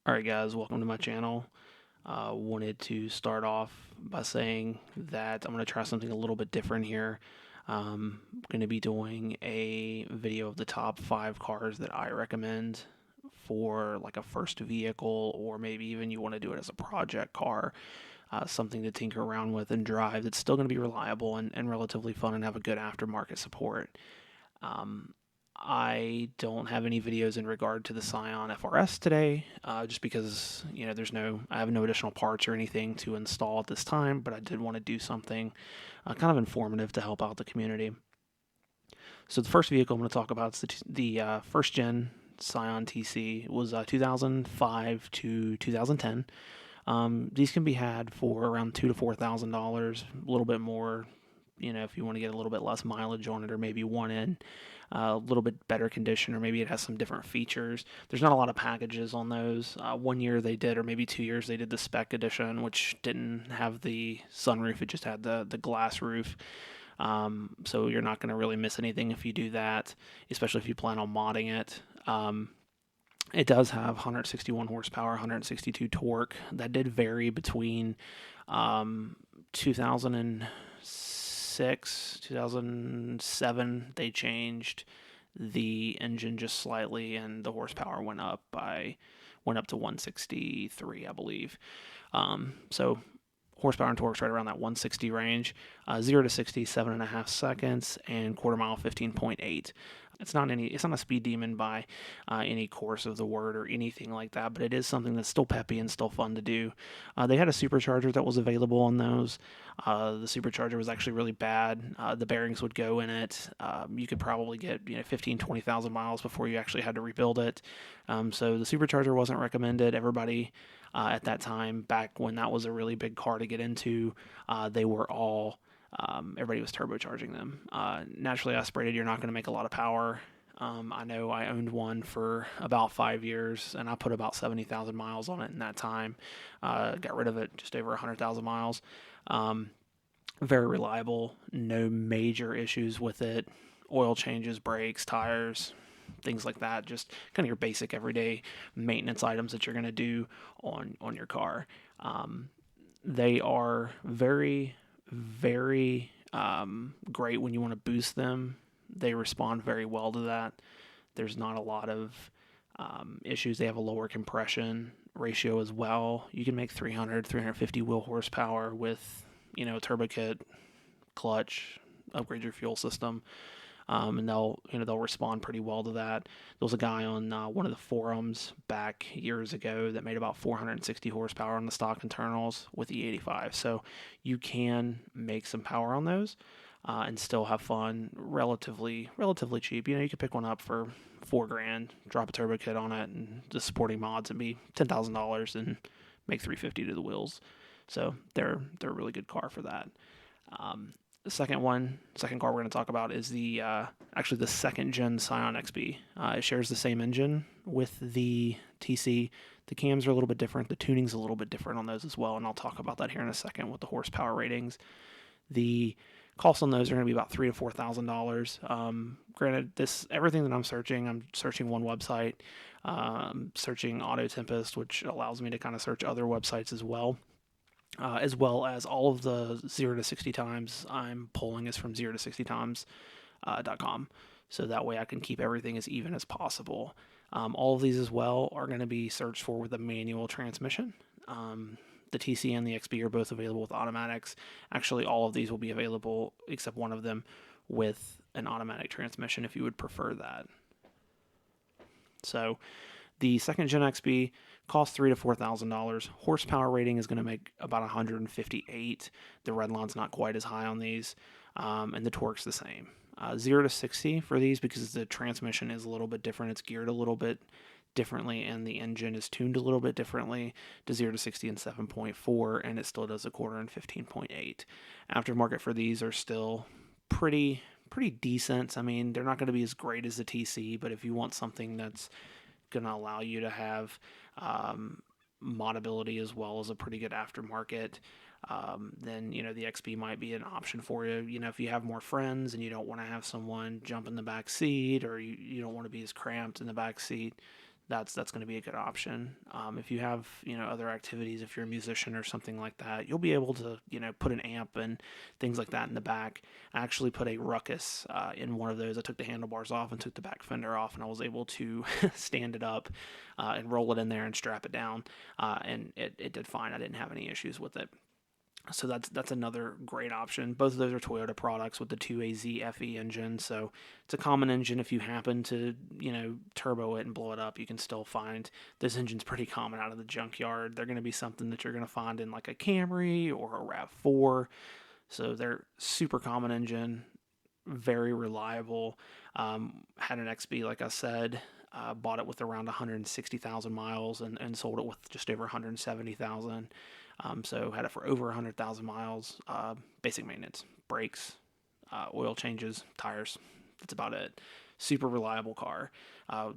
Alright guys, welcome to my channel. Wanted to start off by saying that I'm going to try something a little bit different here. I'm going to be doing a video of the top 5 cars that I recommend for like a first vehicle, or maybe even you want to do it as a project car. Something to tinker around with and drive that's still going to be reliable and relatively fun and have a good aftermarket support. Um, I don't have any videos in regard to the Scion FRS today, just because I have no additional parts or anything to install at this time. But I did want to do something kind of informative to help out the community. So the first vehicle I'm going to talk about is the first gen Scion TC. It was 2005 to 2010. These can be had for around $2,000 to $4,000, a little bit more. If you want to get a little bit less mileage on it, or maybe one in a little bit better condition, or maybe it has some different features. There's not a lot of packages on those. 1 year they did, or maybe 2 years they did the spec edition, which didn't have the sunroof. It just had the glass roof. So you're not going to really miss anything if you do that, especially if you plan on modding it. It does have 161 horsepower, 162 torque. That did vary between 2006, 2007. They changed the engine just slightly, and the horsepower went up to 163, I believe. So horsepower and torque's right around that 160 range. 0 to 60, 7.5 seconds, and quarter mile 15.8. It's not a speed demon by any course of the word or anything like that, but it is something that's still peppy and still fun to do. They had a supercharger that was available on those. The supercharger was actually really bad. The bearings would go in it. You could probably get 15, 20,000 miles before you actually had to rebuild it. So the supercharger wasn't recommended. Everybody at that time, back when that was a really big car to get into, they were all everybody was turbocharging them. Naturally aspirated, you're not going to make a lot of power. I know I owned one for about 5 years, and I put about 70,000 miles on it in that time. Got rid of it just over 100,000 miles. Very reliable, no major issues with it. Oil changes, brakes, tires, things like that. Just kind of your basic everyday maintenance items that you're going to do on your car. They are very great when you want to boost them. They respond very well to that. There's not a lot of issues. They have a lower compression ratio as well. You can make 300, 350 wheel horsepower with, a turbo kit, clutch, upgrade your fuel system. And they'll respond pretty well to that. There was a guy on one of the forums back years ago that made about 460 horsepower on the stock internals with E85. So you can make some power on those and still have fun, relatively cheap. You could pick one up for $4,000, drop a turbo kit on it, and the supporting mods and be $10,000 and make 350 to the wheels. So they're a really good car for that. The second car we're going to talk about is actually the second gen Scion XB. It shares the same engine with the TC. The cams are a little bit different. The tuning's a little bit different on those as well, and I'll talk about that here in a second with the horsepower ratings. The costs on those are going to be about $3,000 to $4,000. Granted, everything that I'm searching one website, searching Auto Tempest, which allows me to kind of search other websites as well. As well as all of the 0 to 60 times I'm pulling is from 0 to 60 times.com. So that way I can keep everything as even as possible. All of these as well are going to be searched for with a manual transmission. The TC and the XB are both available with automatics. Actually, all of these will be available except one of them with an automatic transmission if you would prefer that. So the second gen XB costs $3,000 to $4,000. Horsepower rating is going to make about 158. The redline's not quite as high on these, and the torque's the same. 0 to 60 for these, because the transmission is a little bit different. It's geared a little bit differently, and the engine is tuned a little bit differently to 0 to 60 in 7.4, and it still does a quarter in 15.8. Aftermarket for these are still pretty decent. I mean, they're not going to be as great as the TC, but if you want something that's going to allow you to have modability as well as a pretty good aftermarket, then the XB might be an option for you. If you have more friends and you don't want to have someone jump in the back seat, or you don't want to be as cramped in the back seat, that's going to be a good option. If you have, other activities, if you're a musician or something like that, you'll be able to, put an amp and things like that in the back. I actually put a Ruckus in one of those. I took the handlebars off and took the back fender off, and I was able to stand it up and roll it in there and strap it down, and it did fine. I didn't have any issues with it. So that's another great option. Both of those are Toyota products with the 2AZ FE engine. So it's a common engine. If you happen to, turbo it and blow it up, you can still find this engine's pretty common out of the junkyard. They're going to be something that you're going to find in like a Camry or a RAV4. So they're super common engine, very reliable. Had an XB, like I said, bought it with around 160,000 miles and sold it with just over 170,000. So had it for over 100,000 miles. Basic maintenance, brakes, oil changes, tires. That's about it. Super reliable car.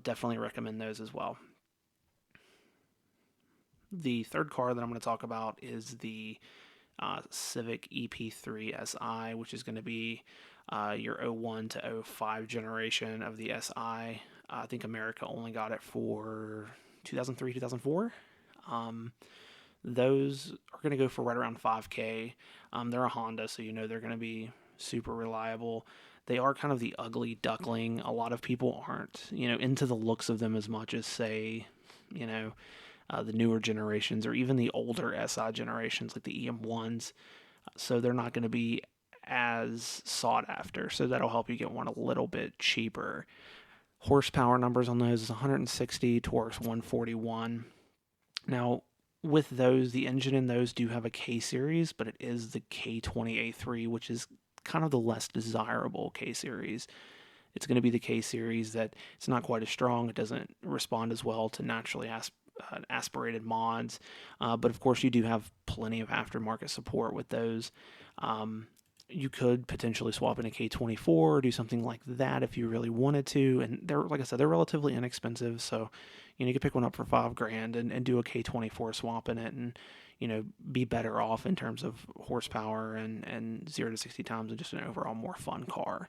Definitely recommend those as well. The third car that I'm going to talk about is the Civic EP3 SI, which is going to be your 01 to 05 generation of the SI. I think America only got it for 2003, 2004. Those are going to go for right around 5K. They're a Honda, so they're going to be super reliable. They are kind of the ugly duckling. A lot of people aren't, into the looks of them as much as, say, the newer generations or even the older SI generations like the EM1s. So they're not going to be as sought after. So that'll help you get one a little bit cheaper. Horsepower numbers on those is 160, torque's 141. Now, with those, the engine in those do have a K series, but it is the K20A3, which is kind of the less desirable K series. It's going to be the K series that it's not quite as strong. It doesn't respond as well to naturally aspirated mods. But of course, you do have plenty of aftermarket support with those. You could potentially swap in a K24 or do something like that if you really wanted to. And they're, like I said, they're relatively inexpensive. So, you could pick one up for $5,000 and do a K24 swap in it and, be better off in terms of horsepower and 0 to 60 times and just an overall more fun car.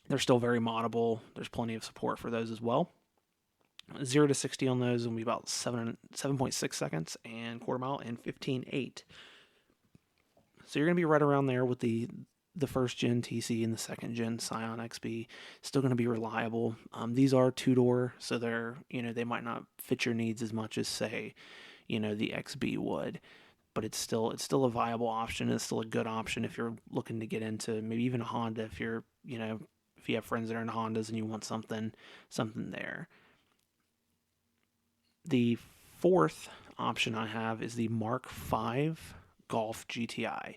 They're still very moddable. There's plenty of support for those as well. 0 to 60 on those will be about 7.6 seconds and quarter mile in 15.8. So you're going to be right around there with the first gen TC and the second gen Scion XB. Still going to be reliable. These are two-door, so they're, they might not fit your needs as much as, say, the XB would. But it's still a viable option. It's still a good option if you're looking to get into maybe even a Honda. If you're, if you have friends that are in Hondas and you want something there. The fourth option I have is the Mark V Golf GTI.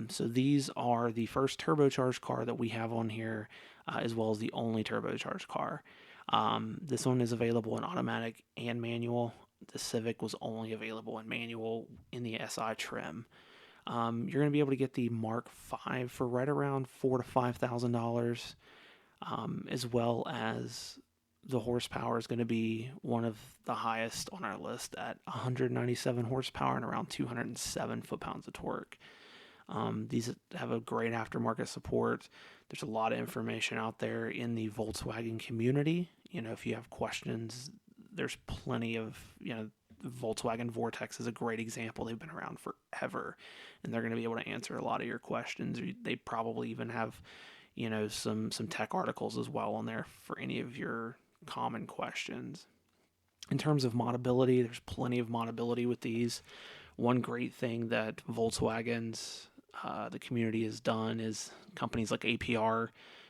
So these are the first turbocharged car that we have on here, as well as the only turbocharged car. This one is available in automatic and manual. The Civic was only available in manual in the SI trim. You're going to be able to get the Mark V for right around $4,000 to $5,000, as well as the horsepower is going to be one of the highest on our list at 197 horsepower and around 207 foot-pounds of torque. These have a great aftermarket support. There's a lot of information out there in the Volkswagen community. If you have questions, there's plenty of, Volkswagen Vortex is a great example. They've been around forever, and they're going to be able to answer a lot of your questions. They probably even have, some tech articles as well on there for any of your common questions. In terms of modability, there's plenty of modability with these. One great thing that Volkswagen's the community has done is companies like APR,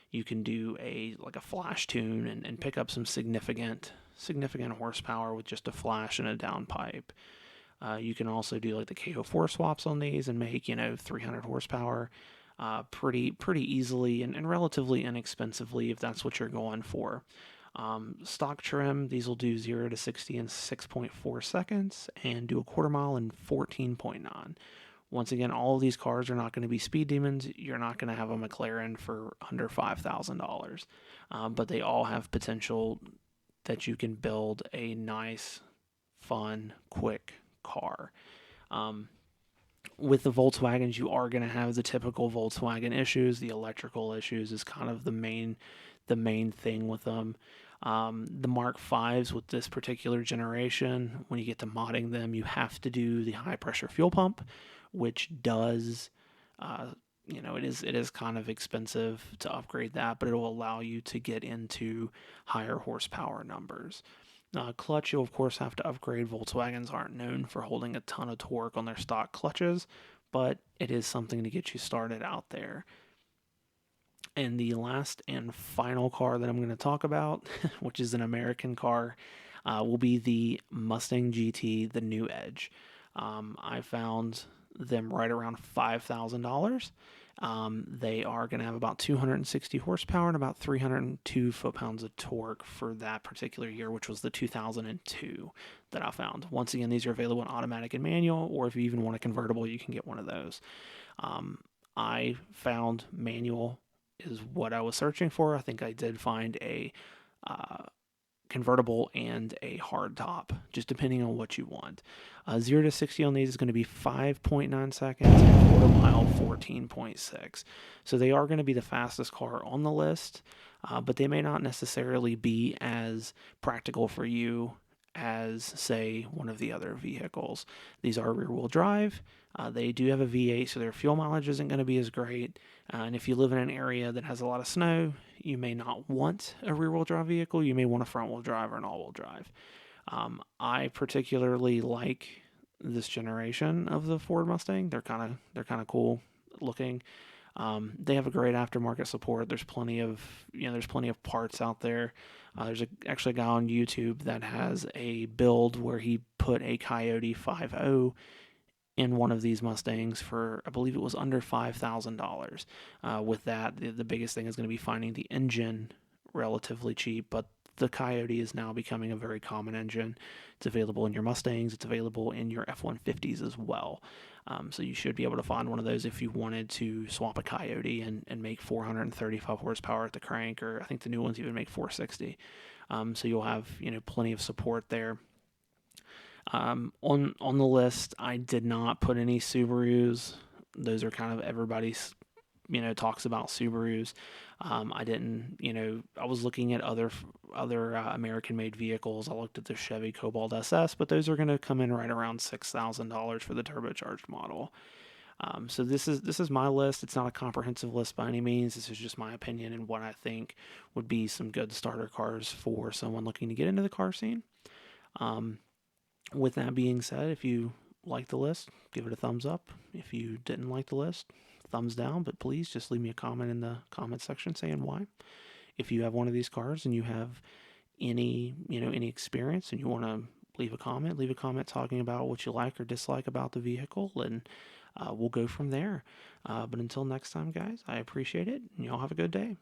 you can do a flash tune and pick up some significant horsepower with just a flash and a downpipe. You can also do like the KO4 swaps on these and make 300 horsepower pretty easily and relatively inexpensively if that's what you're going for. Stock trim, these will do 0 to 60 in 6.4 seconds and do a quarter mile in 14.9. Once again, all of these cars are not going to be speed demons. You're not going to have a McLaren for under $5,000, but they all have potential that you can build a nice, fun, quick car. With the Volkswagens, you are going to have the typical Volkswagen issues. The electrical issues is kind of the main thing with them. The Mark Vs with this particular generation, when you get to modding them, you have to do the high pressure fuel pump, which does, it is kind of expensive to upgrade that, but it will allow you to get into higher horsepower numbers. Clutch, you'll of course have to upgrade. Volkswagens aren't known for holding a ton of torque on their stock clutches, but it is something to get you started out there. And the last and final car that I'm going to talk about, which is an American car, will be the Mustang GT, the new Edge. I found them right around $5,000. They are going to have about 260 horsepower and about 302 foot-pounds of torque for that particular year, which was the 2002 that I found. Once again, these are available in automatic and manual, or if you even want a convertible, you can get one of those. I found manual is what I was searching for. I think I did find a convertible and a hard top, just depending on what you want. 0 to 60 on these is going to be 5.9 seconds, and quarter mile 14.6. So they are going to be the fastest car on the list, but they may not necessarily be as practical for you as, say, one of the other vehicles. These are rear-wheel drive. They do have a V8, so their fuel mileage isn't going to be as great. And if you live in an area that has a lot of snow, you may not want a rear-wheel drive vehicle. You may want a front-wheel drive or an all-wheel drive. I particularly like this generation of the Ford Mustang. They're kind of cool looking. They have a great aftermarket support. There's plenty of parts out there. There's actually a guy on YouTube that has a build where he put a Coyote 5.0 in one of these Mustangs for, I believe it was under $5,000. With that, the biggest thing is going to be finding the engine relatively cheap, but the Coyote is now becoming a very common engine. It's available in your Mustangs. It's available in your F-150s as well. So you should be able to find one of those if you wanted to swap a Coyote and make 435 horsepower at the crank, or I think the new ones even make 460. So you'll have plenty of support there. On the list, I did not put any Subarus. Those are kind of everybody's talks about Subarus. I didn't, I was looking at other American-made vehicles. I looked at the Chevy Cobalt SS, but those are going to come in right around $6,000 for the turbocharged model. So this is my list. It's not a comprehensive list by any means. This is just my opinion and what I think would be some good starter cars for someone looking to get into the car scene. With that being said, if you like the list, give it a thumbs up. If you didn't like the list, thumbs down, but please just leave me a comment in the comment section saying why. If you have one of these cars and you have any experience and you want to leave a comment talking about what you like or dislike about the vehicle, and we'll go from there. But until next time, guys, I appreciate it, and y'all have a good day.